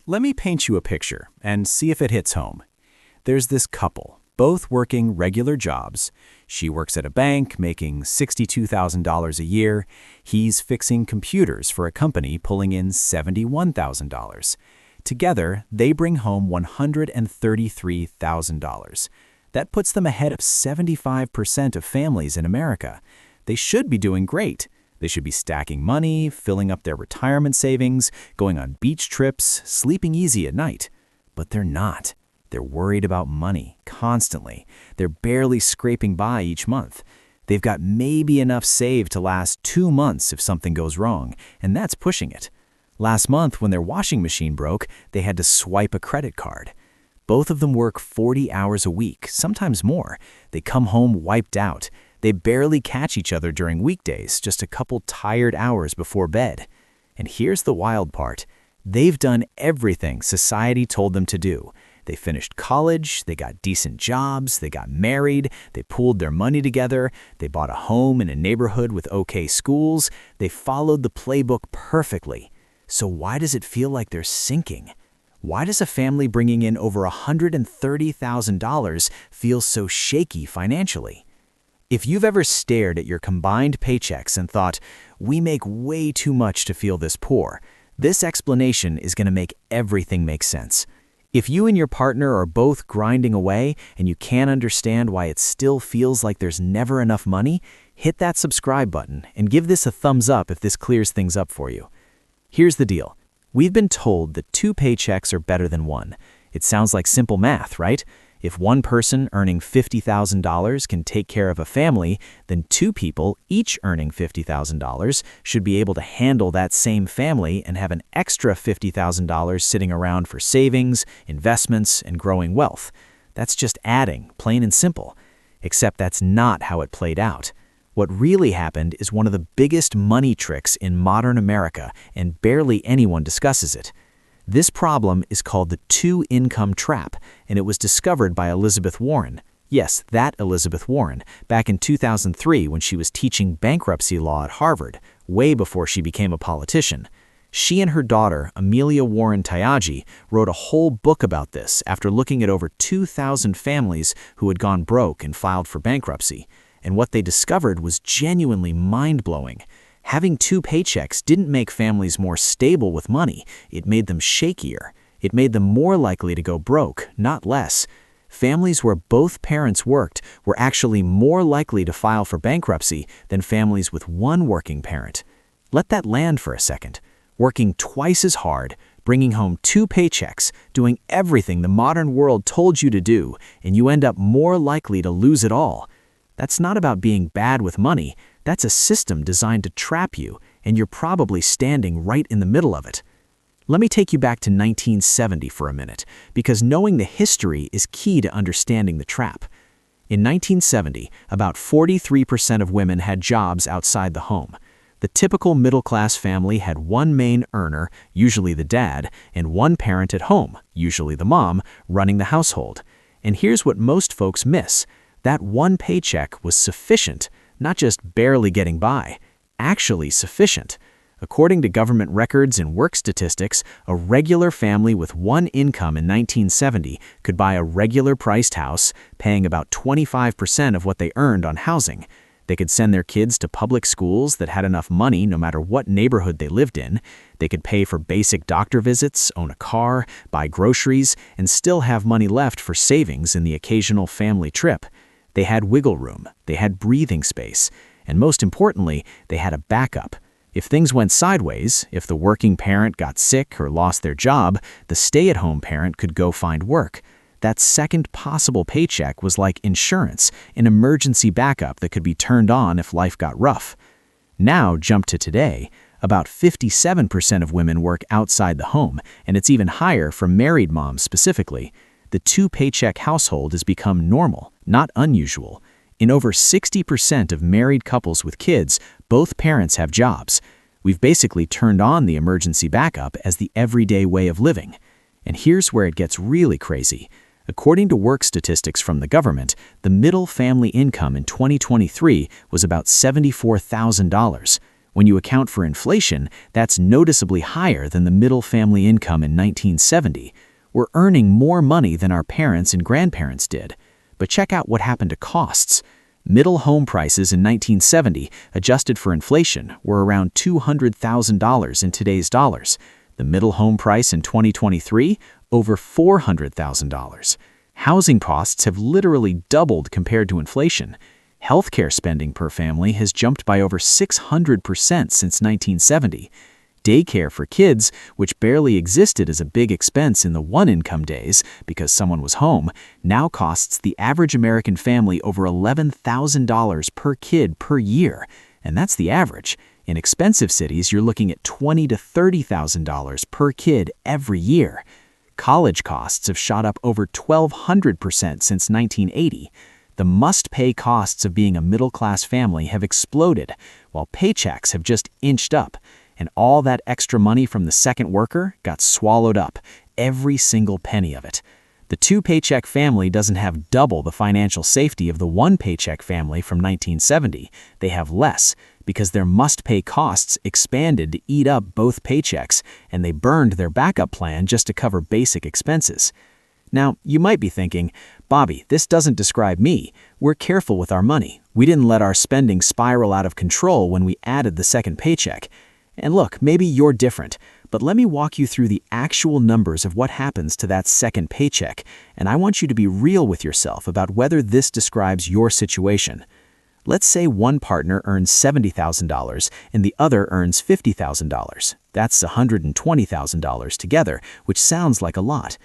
Let me paint you a picture and see if it hits home. There's this couple, both working regular jobs. She works at a bank, making $62,000 a year. He's fixing computers for a company, pulling in $71,000. Together, they bring home $133,000. That puts them ahead of 75% of families in America. They should be doing great. They should be stacking money, filling up their retirement savings, going on beach trips, sleeping easy at night. But they're not. They're worried about money, constantly. They're barely scraping by each month. They've got maybe enough saved to last 2 months if something goes wrong, and that's pushing it. Last month, when their washing machine broke, they had to swipe a credit card. Both of them work 40 hours a week, sometimes more. They come home wiped out. They barely catch each other during weekdays, just a couple tired hours before bed. And here's the wild part. They've done everything society told them to do. They finished college, they got decent jobs, they got married, they pooled their money together, they bought a home in a neighborhood with okay schools, they followed the playbook perfectly. So why does it feel like they're sinking? Why does a family bringing in over $130,000 feel so shaky financially? If you've ever stared at your combined paychecks and thought, we make way too much to feel this poor, this explanation is going to make everything make sense. If you and your partner are both grinding away and you can't understand why it still feels like there's never enough money, hit that subscribe button and give this a thumbs up if this clears things up for you. Here's the deal. We've been told that 2 paychecks are better than 1. It sounds like simple math, right? If one person earning $50,000 can take care of a family, then 2 people, each earning $50,000, should be able to handle that same family and have an extra $50,000 sitting around for savings, investments, and growing wealth. That's just adding, plain and simple. Except that's not how it played out. What really happened is one of the biggest money tricks in modern America, and barely anyone discusses it. This problem is called the 2-income trap, and it was discovered by Elizabeth Warren. Yes, that Elizabeth Warren, back in 2003 when she was teaching bankruptcy law at Harvard, way before she became a politician. She and her daughter, Amelia Warren Tayaji, wrote a whole book about this after looking at over 2,000 families who had gone broke and filed for bankruptcy. And what they discovered was genuinely mind-blowing. Having 2 paychecks didn't make families more stable with money, it made them shakier. It made them more likely to go broke, not less. Families where both parents worked were actually more likely to file for bankruptcy than families with one working parent. Let that land for a second. Working twice as hard, bringing home 2 paychecks, doing everything the modern world told you to do, and you end up more likely to lose it all. That's not about being bad with money. That's a system designed to trap you, and you're probably standing right in the middle of it. Let me take you back to 1970 for a minute, because knowing the history is key to understanding the trap. In 1970, about 43% of women had jobs outside the home. The typical middle-class family had one main earner, usually the dad, and one parent at home, usually the mom, running the household. And here's what most folks miss. That one paycheck was sufficient, not just barely getting by, actually sufficient. According to government records and work statistics, a regular family with one income in 1970 could buy a regular-priced house, paying about 25% of what they earned on housing. They could send their kids to public schools that had enough money no matter what neighborhood they lived in. They could pay for basic doctor visits, own a car, buy groceries, and still have money left for savings in the occasional family trip. They had wiggle room, they had breathing space, and most importantly, they had a backup. If things went sideways, if the working parent got sick or lost their job, the stay-at-home parent could go find work. That second possible paycheck was like insurance, an emergency backup that could be turned on if life got rough. Now, jump to today. About 57% of women work outside the home, and it's even higher for married moms specifically. The 2-paycheck household has become normal, not unusual. In over 60% of married couples with kids, both parents have jobs. We've basically turned on the emergency backup as the everyday way of living. And here's where it gets really crazy. According to work statistics from the government, the middle family income in 2023 was about $74,000. When you account for inflation, that's noticeably higher than the middle family income in 1970. We're earning more money than our parents and grandparents did. But check out what happened to costs. Middle home prices in 1970, adjusted for inflation, were around $200,000 in today's dollars. The middle home price in 2023, over $400,000. Housing costs have literally doubled compared to inflation. Healthcare spending per family has jumped by over 600% since 1970. Daycare for kids, which barely existed as a big expense in the one-income days because someone was home, now costs the average American family over $11,000 per kid per year. And that's the average. In expensive cities, you're looking at $20,000 to $30,000 per kid every year. College costs have shot up over 1,200% since 1980. The must-pay costs of being a middle-class family have exploded, while paychecks have just inched up. And all that extra money from the second worker got swallowed up, every single penny of it. The two-paycheck family doesn't have double the financial safety of the one-paycheck family from 1970. They have less, because their must-pay costs expanded to eat up both paychecks, and they burned their backup plan just to cover basic expenses. Now, you might be thinking, Bobby, this doesn't describe me. We're careful with our money. We didn't let our spending spiral out of control when we added the second paycheck. And look, maybe you're different, but let me walk you through the actual numbers of what happens to that second paycheck, and I want you to be real with yourself about whether this describes your situation. Let's say one partner earns $70,000 and the other earns $50,000. That's $120,000 together, which sounds like a lot.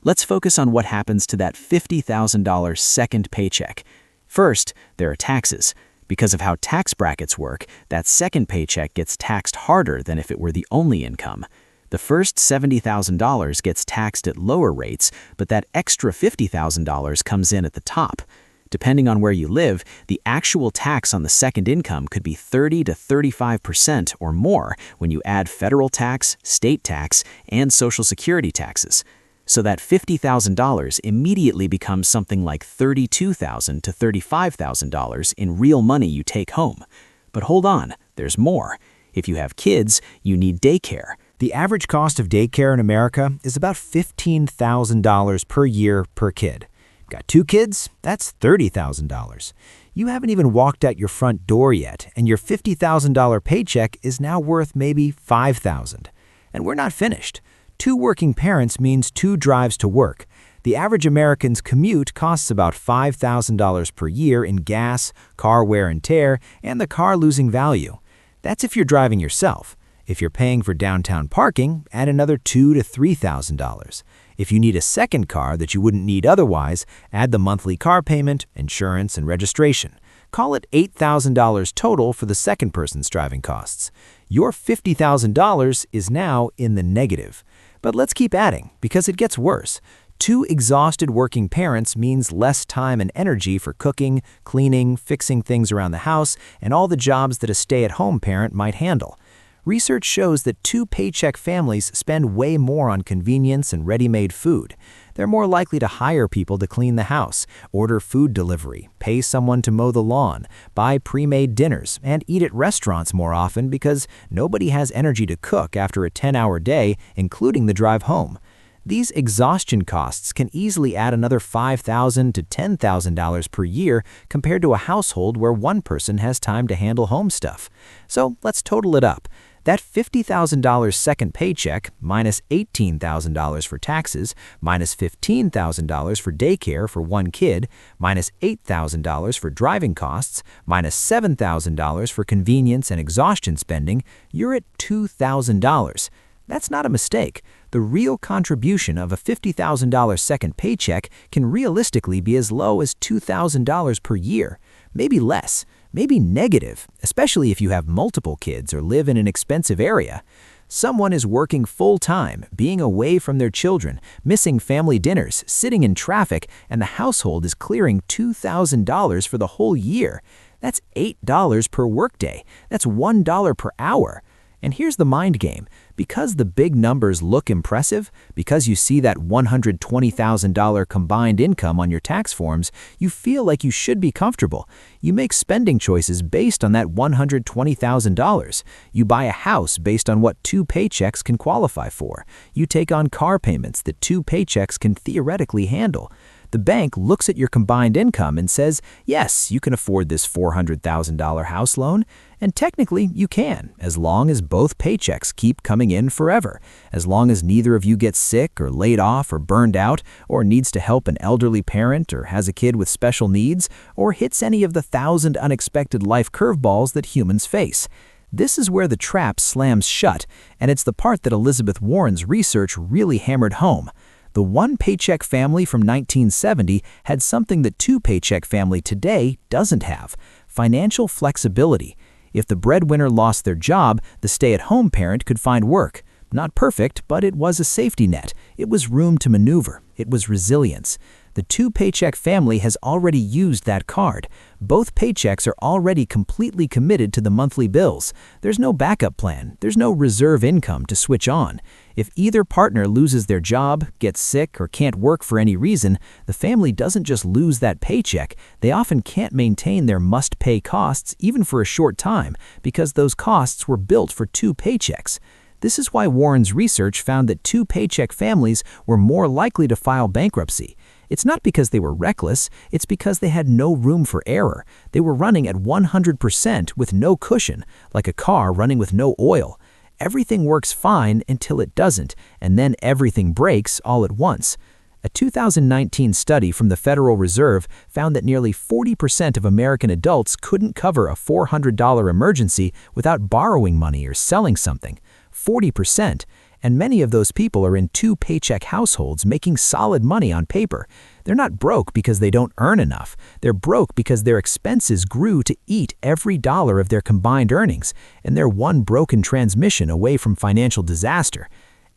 Let's focus on what happens to that $50,000 second paycheck. First, there are taxes. Because of how tax brackets work, that second paycheck gets taxed harder than if it were the only income. The first $70,000 gets taxed at lower rates, but that extra $50,000 comes in at the top. Depending on where you live, the actual tax on the second income could be 30 to 35% or more when you add federal tax, state tax, and Social Security taxes. So that $50,000 immediately becomes something like $32,000 to $35,000 in real money you take home. But hold on, there's more. If you have kids, you need daycare. The average cost of daycare in America is about $15,000 per year per kid. Got 2 kids? That's $30,000. You haven't even walked out your front door yet, and your $50,000 paycheck is now worth maybe $5,000. And we're not finished. 2 working parents means 2 drives to work. The average American's commute costs about $5,000 per year in gas, car wear and tear, and the car losing value. That's if you're driving yourself. If you're paying for downtown parking, add another $2,000 to $3,000. If you need a second car that you wouldn't need otherwise, add the monthly car payment, insurance, and registration. Call it $8,000 total for the second person's driving costs. Your $50,000 is now in the negative. But let's keep adding, because it gets worse. 2 exhausted working parents means less time and energy for cooking, cleaning, fixing things around the house, and all the jobs that a stay-at-home parent might handle. Research shows that 2-paycheck families spend way more on convenience and ready-made food. They're more likely to hire people to clean the house, order food delivery, pay someone to mow the lawn, buy pre-made dinners, and eat at restaurants more often because nobody has energy to cook after a 10-hour day, including the drive home. These exhaustion costs can easily add another $5,000 to $10,000 per year compared to a household where one person has time to handle home stuff. So let's total it up. That $50,000 second paycheck, minus $18,000 for taxes, minus $15,000 for daycare for 1 kid, minus $8,000 for driving costs, minus $7,000 for convenience and exhaustion spending, you're at $2,000. That's not a mistake. The real contribution of a $50,000 second paycheck can realistically be as low as $2,000 per year, maybe less. Maybe negative, especially if you have multiple kids or live in an expensive area. Someone is working full-time, being away from their children, missing family dinners, sitting in traffic, and the household is clearing $2,000 for the whole year. That's $8 per workday. That's $1 per hour. And here's the mind game. Because the big numbers look impressive, because you see that $120,000 combined income on your tax forms, you feel like you should be comfortable. You make spending choices based on that $120,000. You buy a house based on what 2 paychecks can qualify for. You take on car payments that 2 paychecks can theoretically handle. The bank looks at your combined income and says, yes, you can afford this $400,000 house loan. And technically, you can, as long as both paychecks keep coming in forever, as long as neither of you gets sick or laid off or burned out or needs to help an elderly parent or has a kid with special needs or hits any of the 1,000 unexpected life curveballs that humans face. This is where the trap slams shut, and it's the part that Elizabeth Warren's research really hammered home. The one-paycheck family from 1970 had something that two-paycheck family today doesn't have: financial flexibility. If the breadwinner lost their job, the stay-at-home parent could find work. Not perfect, but it was a safety net. It was room to maneuver. It was resilience. The two-paycheck family has already used that card. Both paychecks are already completely committed to the monthly bills. There's no backup plan. There's no reserve income to switch on. If either partner loses their job, gets sick, or can't work for any reason, the family doesn't just lose that paycheck. They often can't maintain their must-pay costs even for a short time because those costs were built for 2 paychecks. This is why Warren's research found that 2-paycheck families were more likely to file bankruptcy. It's not because they were reckless, it's because they had no room for error. They were running at 100% with no cushion, like a car running with no oil. Everything works fine until it doesn't, and then everything breaks all at once. A 2019 study from the Federal Reserve found that nearly 40% of American adults couldn't cover a $400 emergency without borrowing money or selling something. 40%, and many of those people are in 2-paycheck households making solid money on paper. They're not broke because they don't earn enough. They're broke because their expenses grew to eat every dollar of their combined earnings, and they're one broken transmission away from financial disaster.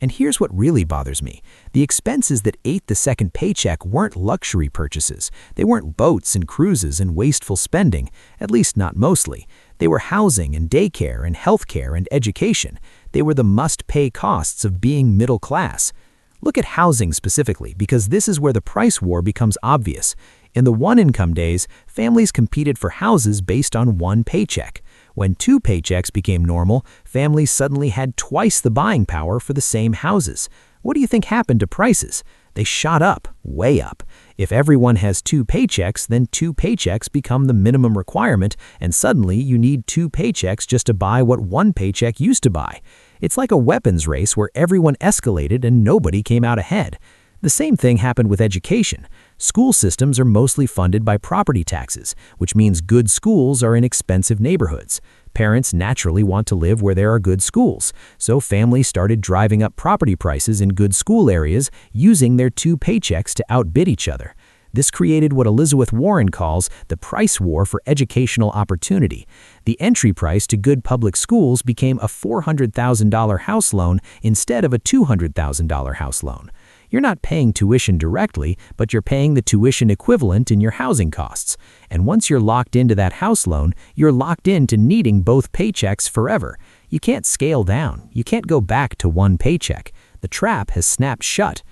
And here's what really bothers me. The expenses that ate the second paycheck weren't luxury purchases. They weren't boats and cruises and wasteful spending, at least not mostly. They were housing and daycare and healthcare and education. They were the must-pay costs of being middle class. Look at housing specifically, because this is where the price war becomes obvious. In the one-income days, families competed for houses based on 1 paycheck. When 2 paychecks became normal, families suddenly had twice the buying power for the same houses. What do you think happened to prices? They shot up, way up. If everyone has 2 paychecks, then 2 paychecks become the minimum requirement, and suddenly you need 2 paychecks just to buy what 1 paycheck used to buy. It's like a weapons race where everyone escalated and nobody came out ahead. The same thing happened with education. School systems are mostly funded by property taxes, which means good schools are in expensive neighborhoods. Parents naturally want to live where there are good schools, so families started driving up property prices in good school areas using their 2 paychecks to outbid each other. This created what Elizabeth Warren calls the price war for educational opportunity. The entry price to good public schools became a $400,000 house loan instead of a $200,000 house loan. You're not paying tuition directly, but you're paying the tuition equivalent in your housing costs. And once you're locked into that house loan, you're locked into needing both paychecks forever. You can't scale down. You can't go back to 1 paycheck. The trap has snapped shut.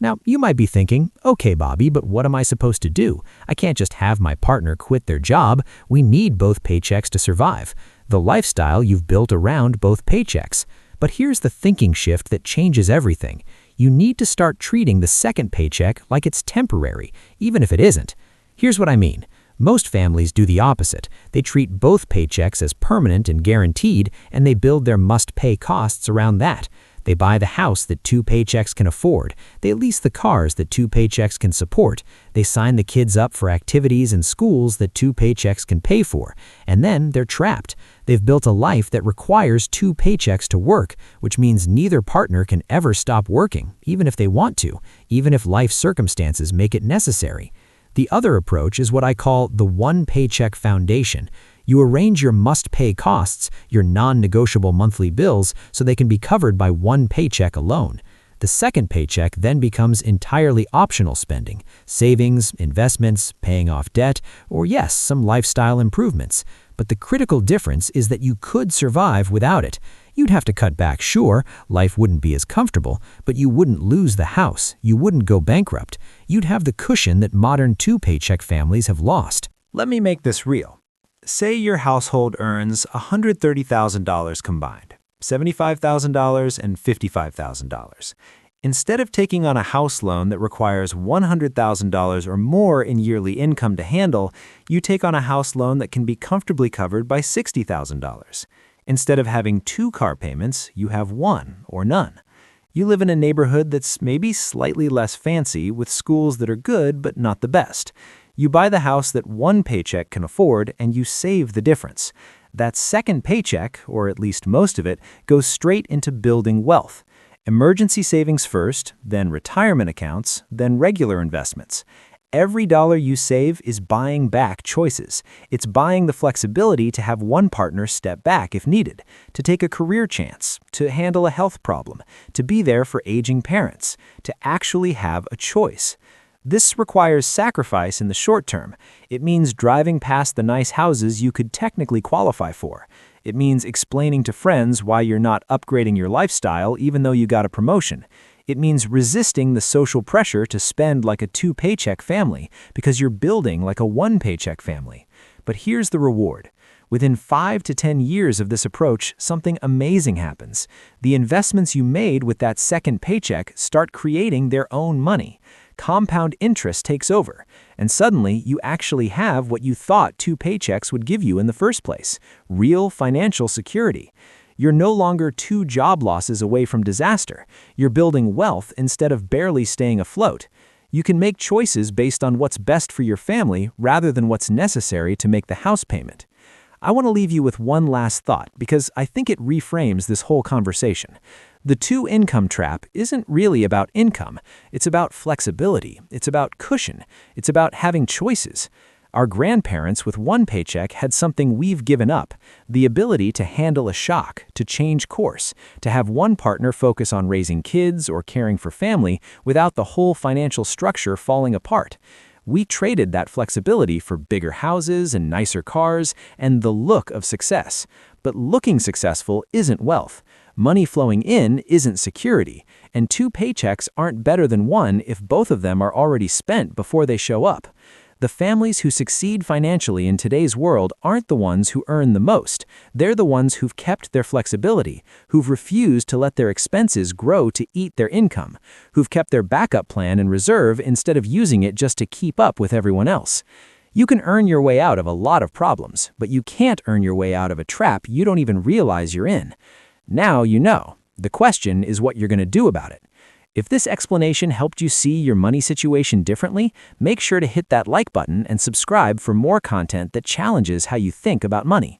Now, you might be thinking, okay, Bobby, but what am I supposed to do? I can't just have my partner quit their job. We need both paychecks to survive. The lifestyle you've built around both paychecks. But here's the thinking shift that changes everything. You need to start treating the second paycheck like it's temporary, even if it isn't. Here's what I mean. Most families do the opposite. They treat both paychecks as permanent and guaranteed, and they build their must-pay costs around that. They buy the house that 2 paychecks can afford. They lease the cars that 2 paychecks can support. They sign the kids up for activities and schools that 2 paychecks can pay for. And then they're trapped. They've built a life that requires 2 paychecks to work, which means neither partner can ever stop working, even if they want to, even if life circumstances make it necessary. The other approach is what I call the 1 paycheck foundation. You arrange your must-pay costs, your non-negotiable monthly bills, so they can be covered by 1 paycheck alone. The second paycheck then becomes entirely optional spending, savings, investments, paying off debt, or yes, some lifestyle improvements. But the critical difference is that you could survive without it. You'd have to cut back, sure, life wouldn't be as comfortable, but you wouldn't lose the house, you wouldn't go bankrupt. You'd have the cushion that modern two-paycheck families have lost. Let me make this real. Say your household earns $130,000 combined, $75,000 and $55,000. Instead of taking on a house loan that requires $100,000 or more in yearly income to handle, you take on a house loan that can be comfortably covered by $60,000. Instead of having 2 car payments, you have 1 or none. You live in a neighborhood that's maybe slightly less fancy with schools that are good but not the best. You buy the house that one paycheck can afford and you save the difference. That second paycheck, or at least most of it, goes straight into building wealth. Emergency savings first, then retirement accounts, then regular investments. Every dollar you save is buying back choices. It's buying the flexibility to have one partner step back if needed, to take a career chance, to handle a health problem, to be there for aging parents, to actually have a choice. This requires sacrifice in the short term. It means driving past the nice houses you could technically qualify for. It means explaining to friends why you're not upgrading your lifestyle even though you got a promotion. It means resisting the social pressure to spend like a two-paycheck family because you're building like a one-paycheck family. But here's the reward. Within 5 to 10 years of this approach, something amazing happens. The investments you made with that second paycheck start creating their own money. Compound interest takes over, and suddenly you actually have what you thought 2 paychecks would give you in the first place: real financial security. You're no longer 2 job losses away from disaster. You're building wealth instead of barely staying afloat. You can make choices based on what's best for your family rather than what's necessary to make the house payment. I want to leave you with one last thought because I think it reframes this whole conversation. The two-income trap isn't really about income. It's about flexibility. It's about cushion. It's about having choices. Our grandparents with one paycheck had something we've given up: the ability to handle a shock, to change course, to have one partner focus on raising kids or caring for family without the whole financial structure falling apart. We traded that flexibility for bigger houses and nicer cars and the look of success. But looking successful isn't wealth. Money flowing in isn't security, and 2 paychecks aren't better than 1 if both of them are already spent before they show up. The families who succeed financially in today's world aren't the ones who earn the most. They're the ones who've kept their flexibility, who've refused to let their expenses grow to eat their income, who've kept their backup plan in reserve instead of using it just to keep up with everyone else. You can earn your way out of a lot of problems, but you can't earn your way out of a trap you don't even realize you're in. Now you know. The question is what you're going to do about it. If this explanation helped you see your money situation differently, make sure to hit that like button and subscribe for more content that challenges how you think about money.